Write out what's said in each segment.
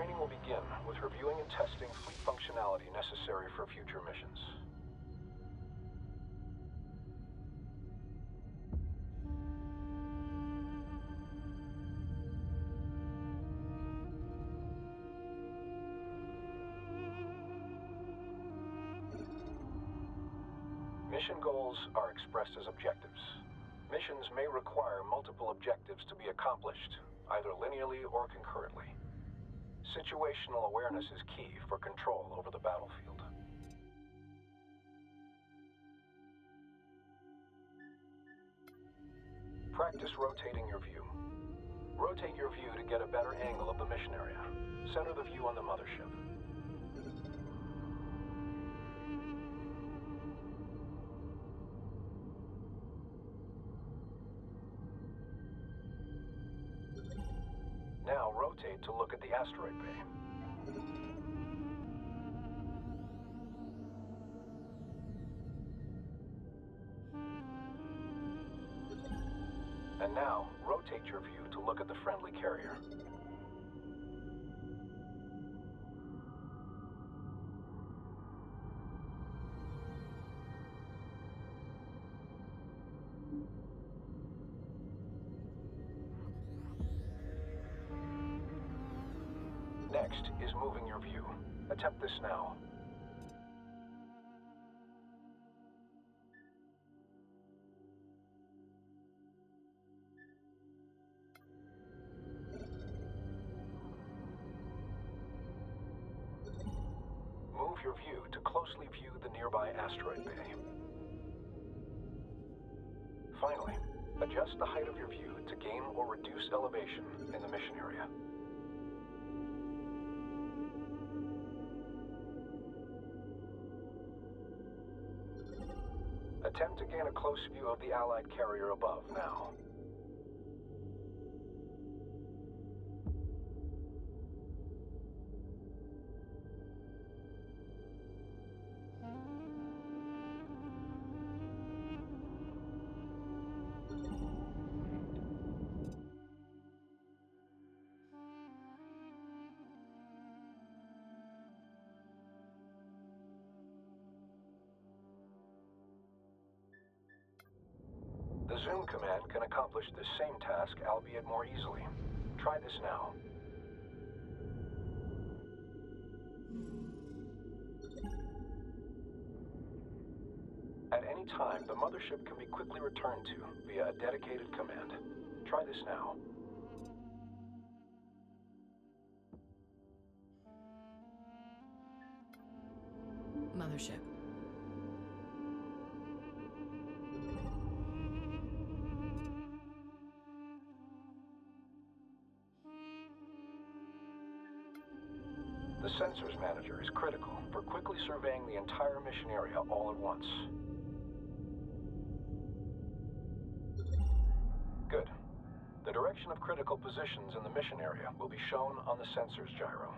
Training will begin with reviewing and testing fleet functionality necessary for future missions. Mission goals are expressed as objectives. Missions may require multiple objectives to be accomplished, either linearly or concurrently. Situational awareness is key for control over the battlefield. Practice rotating your view. Rotate your view to get a better angle of the mission area. Center the view on the mothership. Now rotate to look at the asteroid bay. And now rotate your view to look at the friendly carrier. Next is moving your view. Attempt this now. Move your view to closely view the nearby asteroid bay. Finally, adjust the height of your view to gain or reduce elevation in the mission area. Attempt to gain a close view of the Allied carrier above now. The zoom command can accomplish this same task, albeit more easily. Try this now. At any time, the mothership can be quickly returned to via a dedicated command. Try this now. Mothership. The Sensors Manager is critical for quickly surveying the entire mission area all at once. Good. The direction of critical positions in the mission area will be shown on the sensors gyro.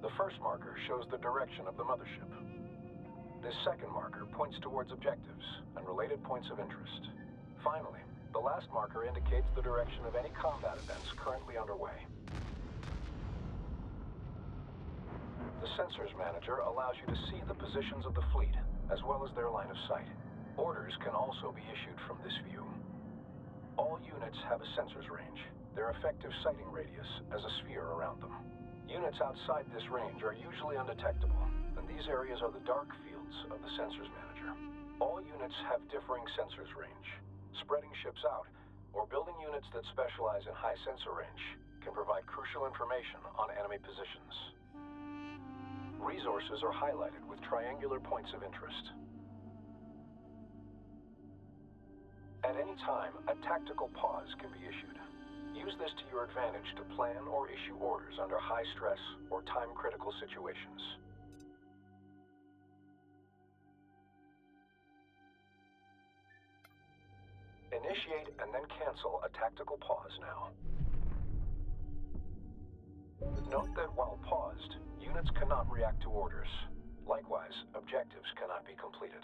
The first marker shows the direction of the mothership. This second marker points towards objectives and related points of interest. Finally, the last marker indicates the direction of any combat events currently underway. The Sensors Manager allows you to see the positions of the fleet, as well as their line of sight. Orders can also be issued from this view. All units have a sensors range, their effective sighting radius as a sphere around them. Units outside this range are usually undetectable, and these areas are the dark fields of the Sensors Manager. All units have differing sensors range. Spreading ships out, or building units that specialize in high sensor range, can provide crucial information on enemy positions. Resources are highlighted with triangular points of interest. At any time, a tactical pause can be issued. Use this to your advantage to plan or issue orders under high stress or time-critical situations. Initiate and then cancel a tactical pause now. Note that while paused, units cannot react to orders. Likewise, objectives cannot be completed.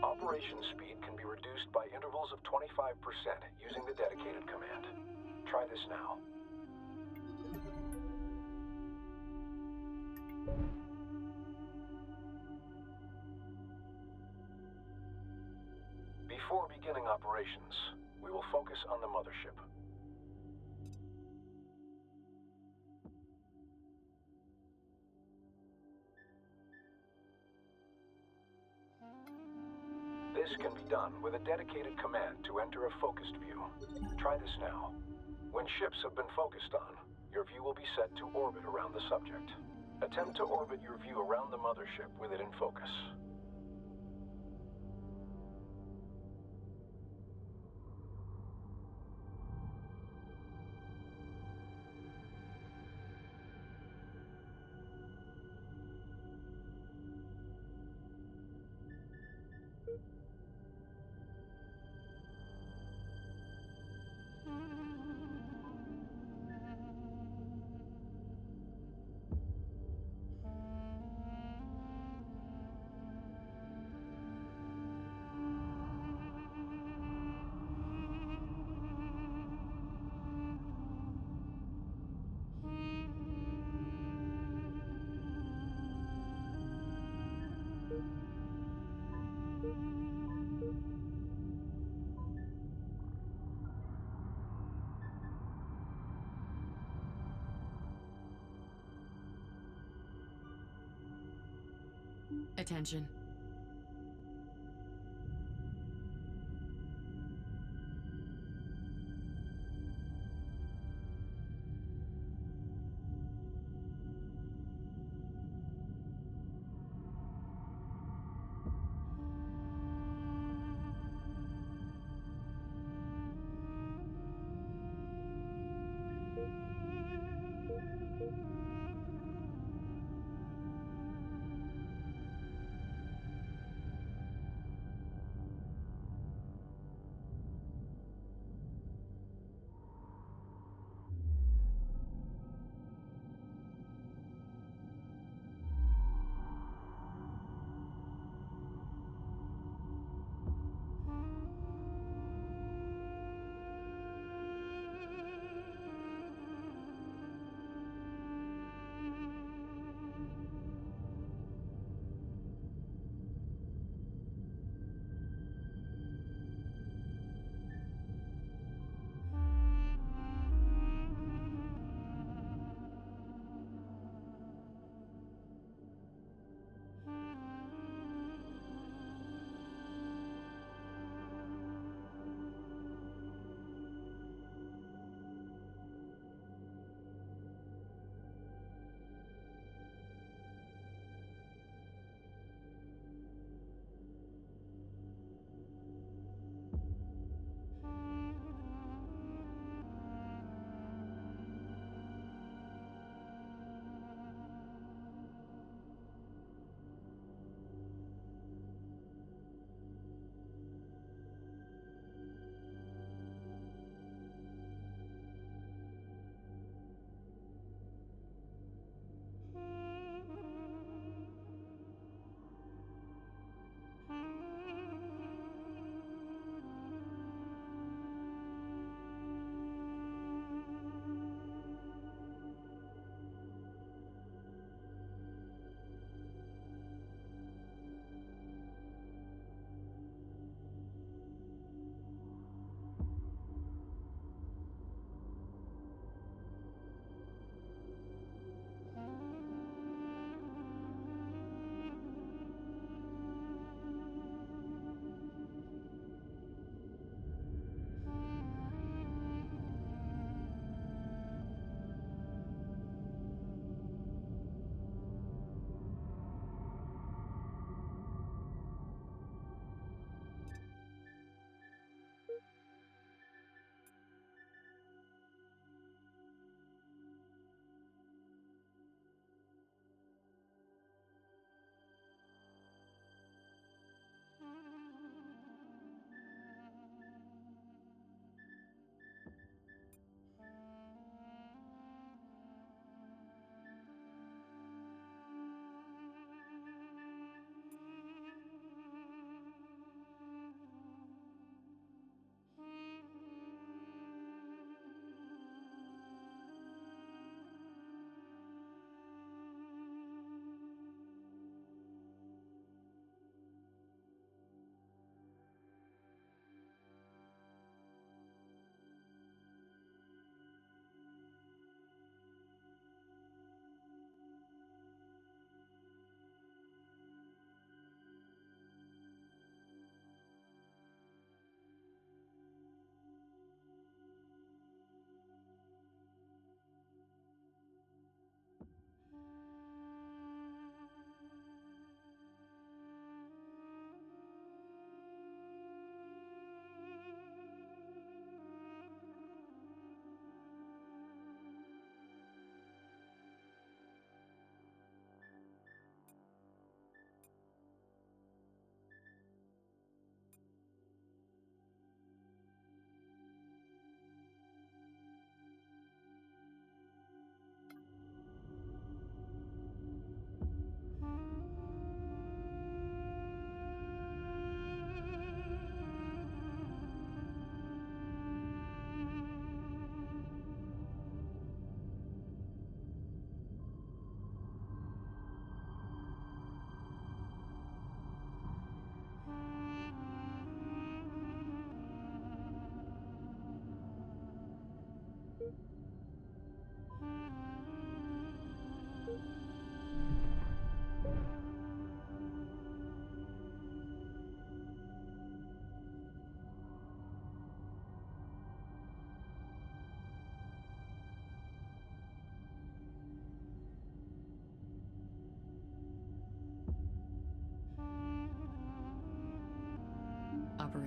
Operation speed can be reduced by intervals of 25% using the dedicated command. Try this now. Before beginning operations, we will focus on the mothership. This can be done with a dedicated command to enter a focused view. Try this now. When ships have been focused on, your view will be set to orbit around the subject. Attempt to orbit your view around the mothership with it in focus. Attention.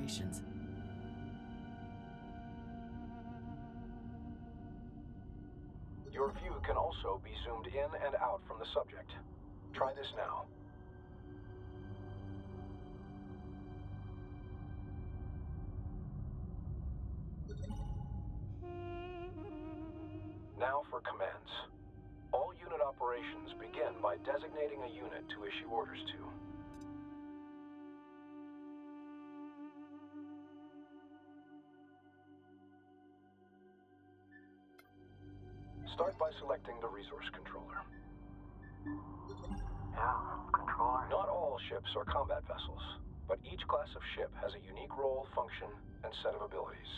operations. Your view can also be zoomed in and out from the subject. Try this now. Now for commands. All unit operations begin by designating a unit to issue orders to. Start by selecting the resource controller. Yeah, controller. Not all ships are combat vessels, but each class of ship has a unique role, function, and set of abilities.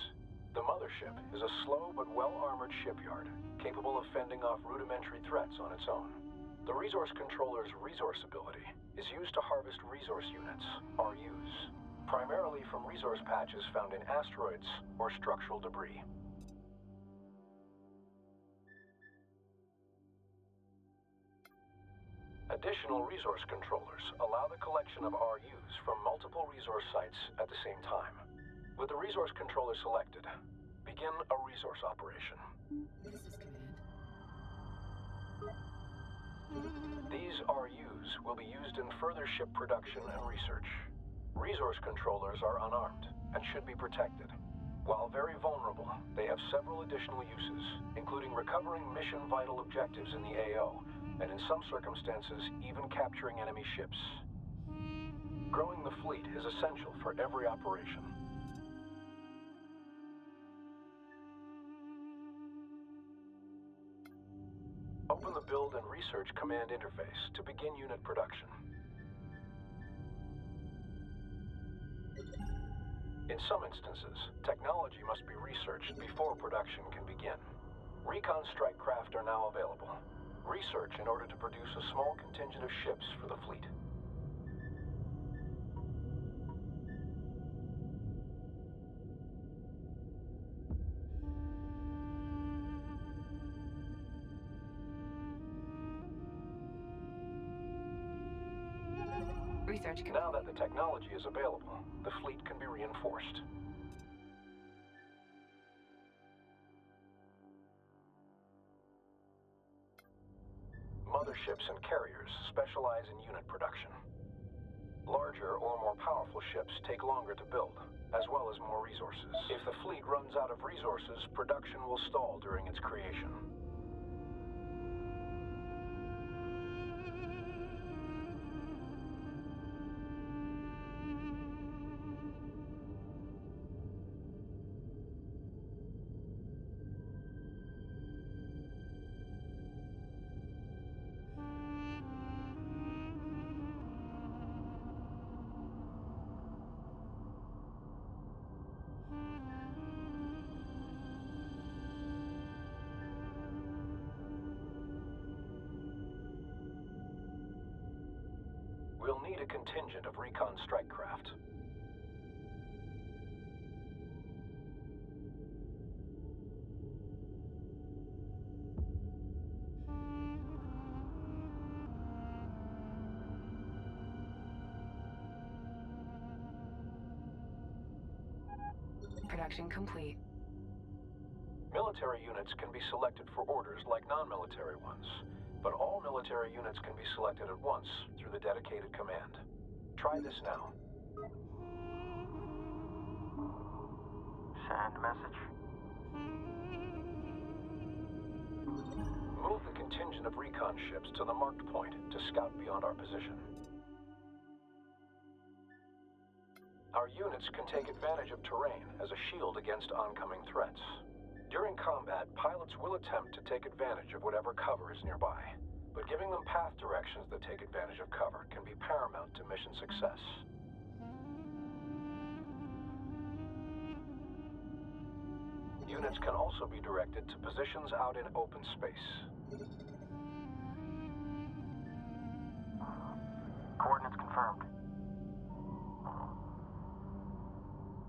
The mothership is a slow but well-armored shipyard, capable of fending off rudimentary threats on its own. The resource controller's resource ability is used to harvest resource units, RUs, primarily from resource patches found in asteroids or structural debris. Additional resource controllers allow the collection of RUs from multiple resource sites at the same time. With the resource controller selected, begin a resource operation. This is command. These RUs will be used in further ship production and research. Resource controllers are unarmed and should be protected. While very vulnerable, they have several additional uses, including recovering mission-vital objectives in the AO, and in some circumstances, even capturing enemy ships. Growing the fleet is essential for every operation. Open the Build and Research Command interface to begin unit production. In some instances, technology must be researched before production can begin. Recon strike craft are now available. Research in order to produce a small contingent of ships for the fleet. Research complete. Now that the technology is available, the fleet can be reinforced. Motherships and carriers specialize in unit production. Larger or more powerful ships take longer to build, as well as more resources. If the fleet runs out of resources, production will stall during its creation. We'll need a contingent of recon strike craft. Production complete. Military units can be selected for orders like non-military ones, but all military units can be selected at once through the dedicated command. Try this now. Send message. Move the contingent of recon ships to the marked point to scout beyond our position. Our units can take advantage of terrain as a shield against oncoming threats. During combat, pilots will attempt to take advantage of whatever cover is nearby, but giving them path directions that take advantage of cover can be paramount to mission success. Units can also be directed to positions out in open space. Coordinates confirmed.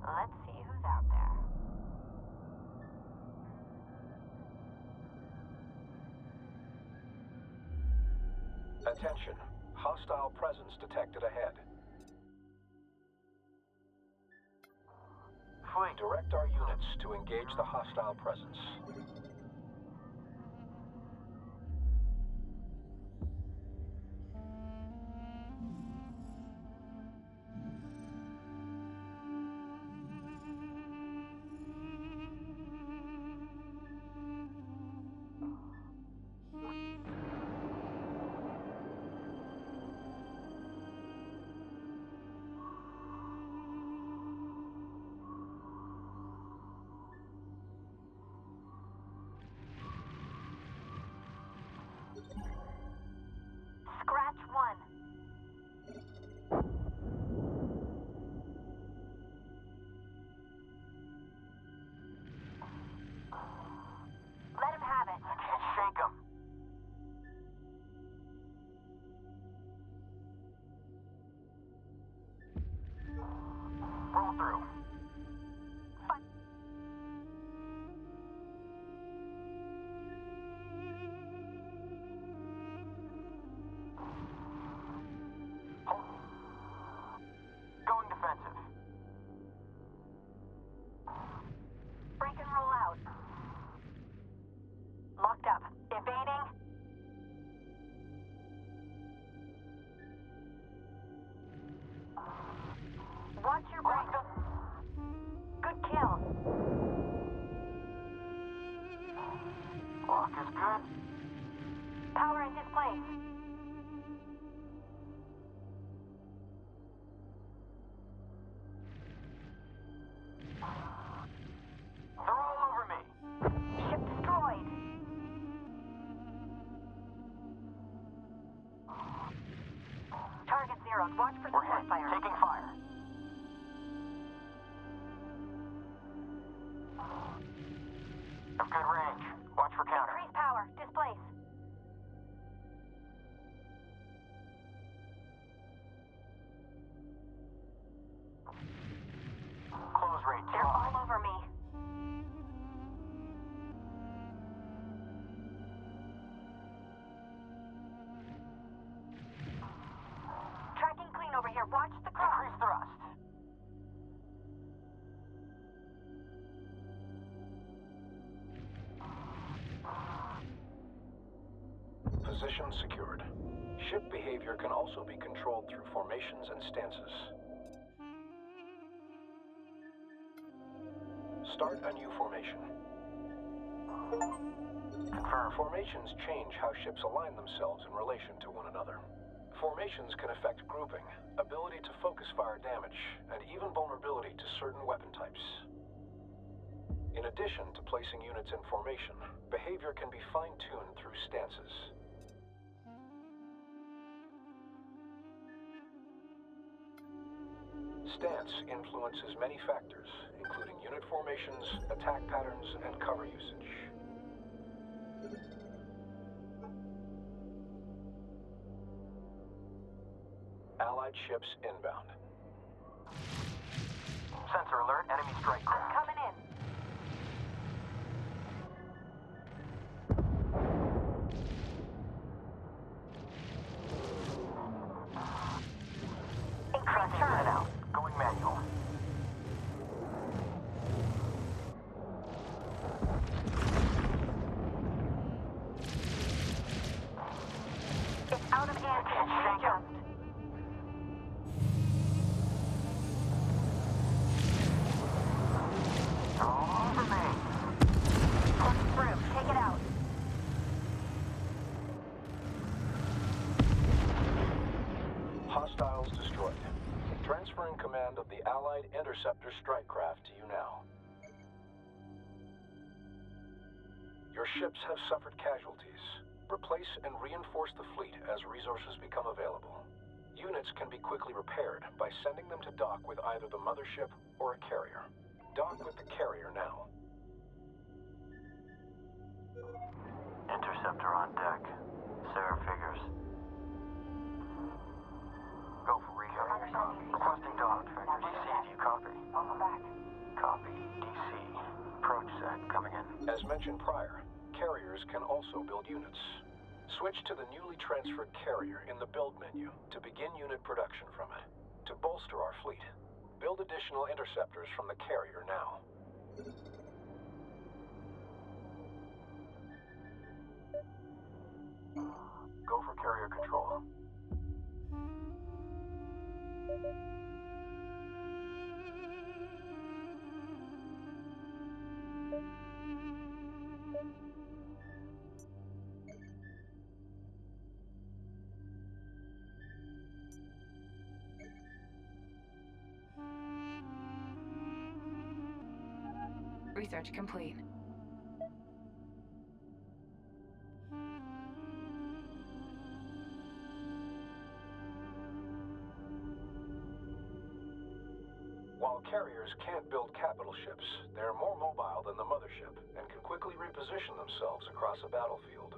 Let's see who's out there. Attention, hostile presence detected ahead. Fleet. Direct our units to engage the hostile presence. Scratch 1. Let him have it. Can't shake him. Roll through. Going defensive. Break and roll out. Locked up. Evading. Watch your break. Good kill. Lock is good. Power in displace. They're all over me. Ship destroyed. Target zeroed. Watch for We're support hit. fire. Taking fire. Have good range. Watch for counter. Increase power. Displace. Close rate too They're high. all over me. Tracking clean over here. Watch the cross. Increase thrust. Position secured. Ship behavior can also be controlled through formations and stances. Start a new formation. Confirm. Formations change how ships align themselves in relation to one another. Formations can affect grouping, ability to focus fire damage, and even vulnerability to certain weapon types. In addition to placing units in formation, behavior can be fine-tuned through stances. Stance influences many factors, including unit formations, attack patterns, and cover usage. Allied ships inbound. Sensor alert. Enemy strike I'm craft. coming in. Increase Head turn. out. Going manual. It's out of ante. Shake 'em. Readjust. All over me. Push through. Take it out. Hostiles destroyed. Transferring command of the Allied interceptor strike craft to you now. Your ships have suffered casualties. Replace and reinforce the fleet as resources become available. Units can be quickly repaired by sending them to dock with either the mothership or a carrier. Dock with the carrier now. Interceptor on deck. Sarah figures. Go for recon. Requesting dock. Vector DC. Do you copy? Copy. DC. Approach set. Coming in. As mentioned prior, carriers can also build units. Switch to the newly transferred carrier in the build menu to begin unit production from it, to bolster our fleet. Build additional interceptors from the carrier now. Go for carrier control. Research complete. While carriers can't build capital ships, they're more mobile than the mothership and can quickly reposition themselves across a battlefield.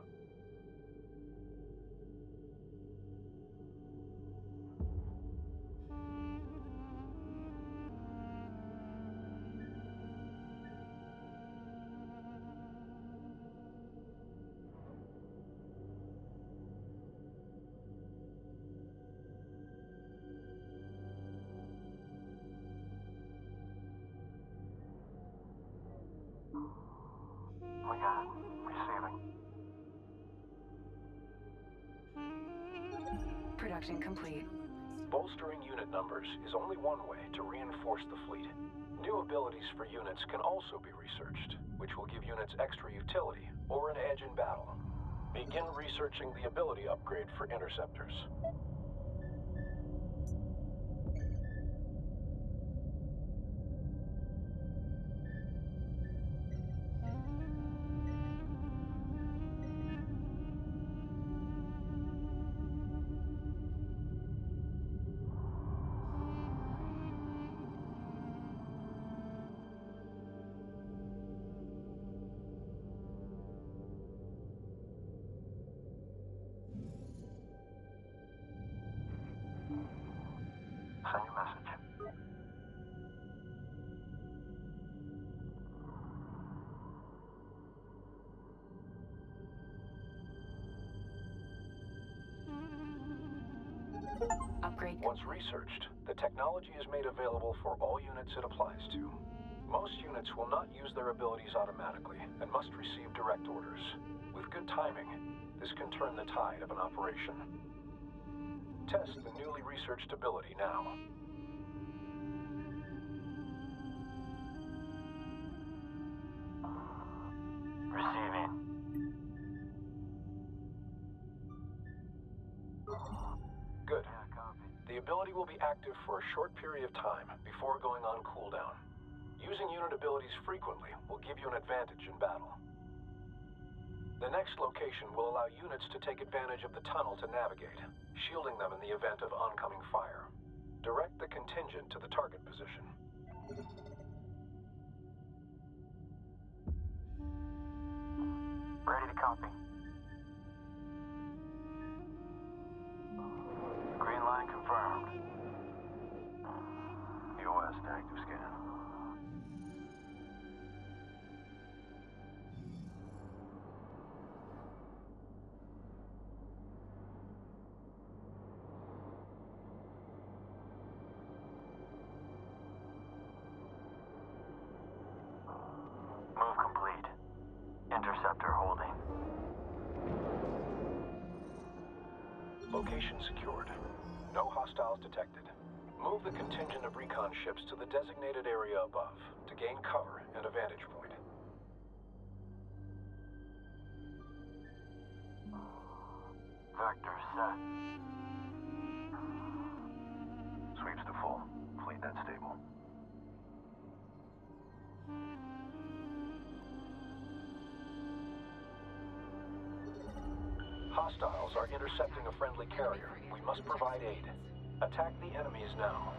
We got it. Receiving. Production complete. Bolstering unit numbers is only one way to reinforce the fleet. New abilities for units can also be researched, which will give units extra utility or an edge in battle. Begin researching the ability upgrade for interceptors. Send your message. Upgrade. Once researched, the technology is made available for all units it applies to. Most units will not use their abilities automatically and must receive direct orders. With good timing, this can turn the tide of an operation. Test the newly researched ability now. Receiving. Good. Yeah, copy. The ability will be active for a short period of time before going on cooldown. Using unit abilities frequently will give you an advantage in battle. The next location will allow units to take advantage of the tunnel to navigate, shielding them in the event of oncoming fire. Direct the contingent to the target position. Ready to copy. Green line confirmed. EOS to active scan. Move complete. Interceptor holding. Location secured. No hostiles detected. Move the contingent of recon ships to the designated area above to gain cover and a vantage point. Vector set. Sweeps to full. Fleet net stable. Hostiles are intercepting a friendly carrier. We must provide aid. Attack the enemies now.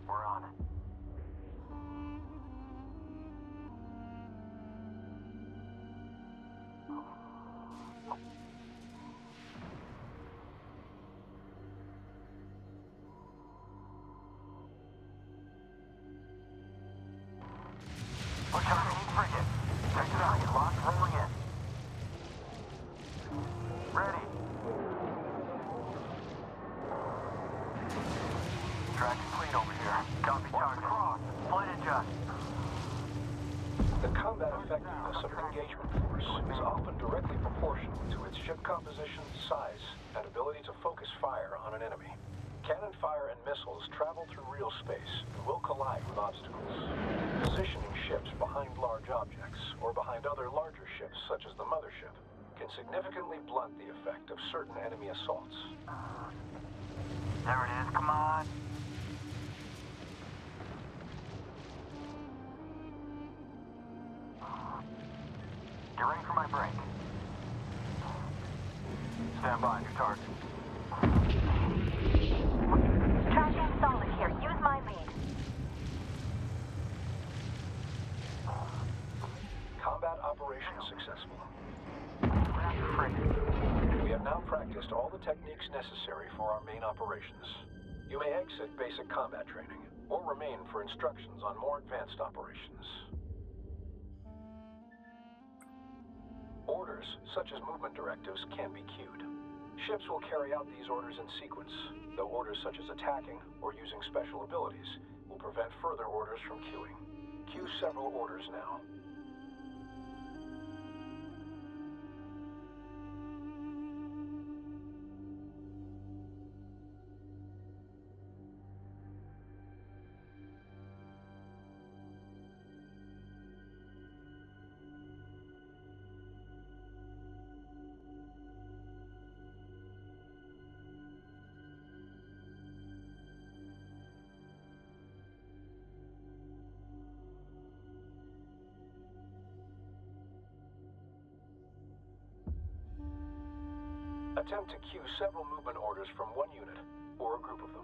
We're on it. We're targeting frigate. Sector value locked, rolling in. Ready. Tracking clean over here. Copy target. Cross. Flight adjust. The combat effectiveness of an engagement force is often directly proportional to its ship composition, size, and ability to focus fire on an enemy. Cannon fire and missiles travel through real space and will collide with obstacles. Positioning ships behind large objects or behind other larger ships such as the mothership can significantly blunt the effect of certain enemy assaults. There it is, come on. Get ready for my break. Stand by, your target. Tracking solid here. Use my lead. Combat operation successful. Free. We have now practiced all the techniques necessary for our main operations. You may exit basic combat training, or remain for instructions on more advanced operations. Orders, such as movement directives, can be queued. Ships will carry out these orders in sequence, though orders such as attacking or using special abilities will prevent further orders from queuing. Queue several orders now. Attempt to queue several movement orders from one unit, or a group of them.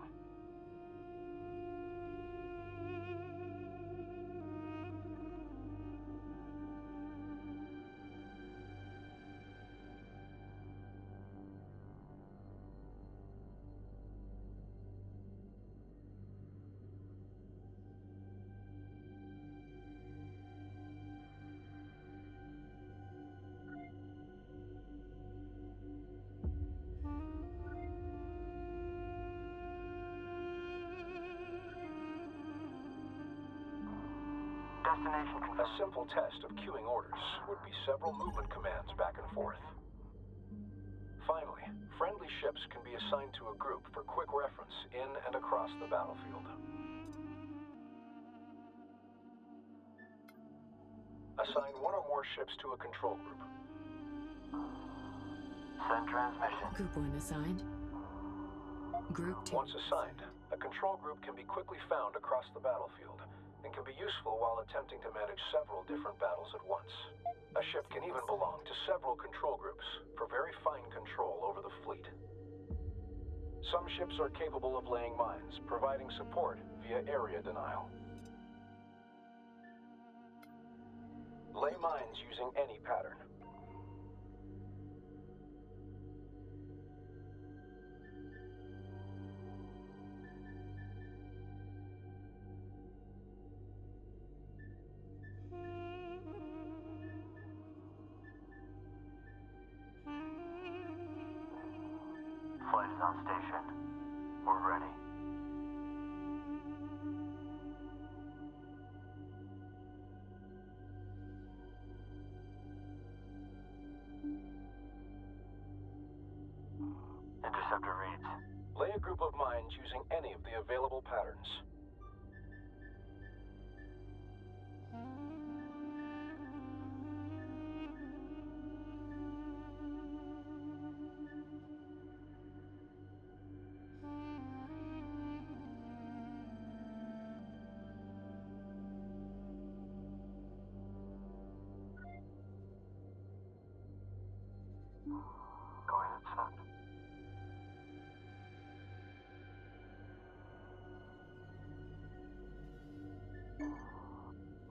Destination A confirmed. simple test of queuing orders would be several movement commands back and forth. Finally, friendly ships can be assigned to a group for quick reference in and across the battlefield. Assign one or more ships to a control group. Send transmission. Group 1 assigned. Group 2. Once assigned, a control group can be quickly found across the battlefield and can be useful while attempting to manage several different battles at once. A ship can even belong to several control groups for very fine control over the fleet. Some ships are capable of laying mines, providing support via area denial. Lay mines using any pattern. Flight is on station. We're ready. Interceptor reads. Lay a group of mines using any of the available patterns. Going and send.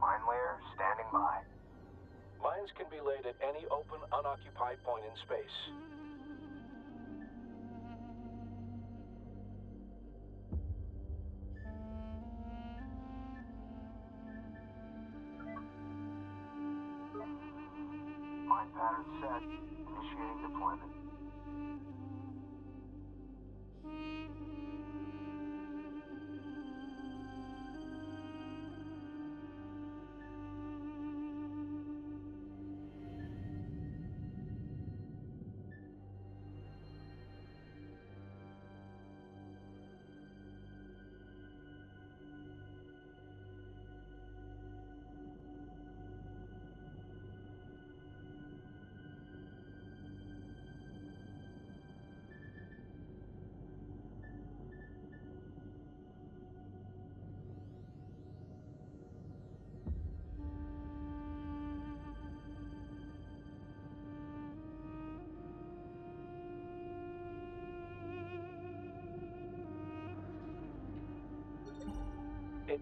Mine layer standing by. Mines can be laid at any open, unoccupied point in space. Mine pattern set. Initiating deployment.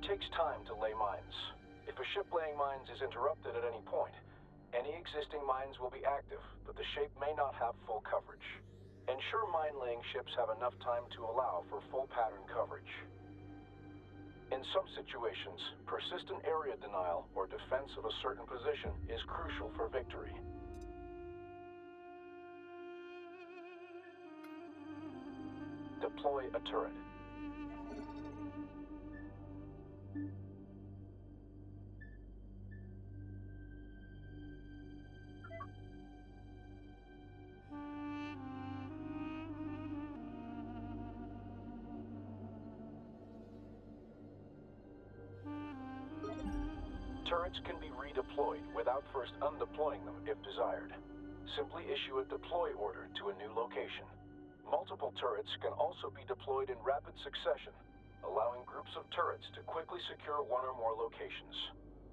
It takes time to lay mines. If a ship laying mines is interrupted at any point, any existing mines will be active, but the shape may not have full coverage. Ensure mine-laying ships have enough time to allow for full pattern coverage. In some situations, persistent area denial or defense of a certain position is crucial for victory. Deploy a turret. Turrets can be redeployed without first undeploying them if desired. Simply issue a deploy order to a new location. Multiple turrets can also be deployed in rapid succession, allowing groups of turrets to quickly secure one or more locations.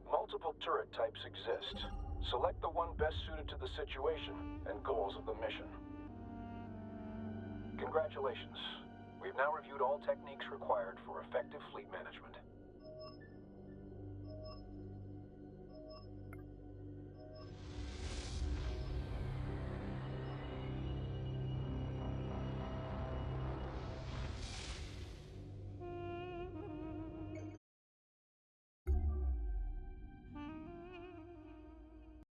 Multiple turret types exist. Select the one best suited to the situation and goals of the mission. Congratulations. We've now reviewed all techniques required for effective fleet management.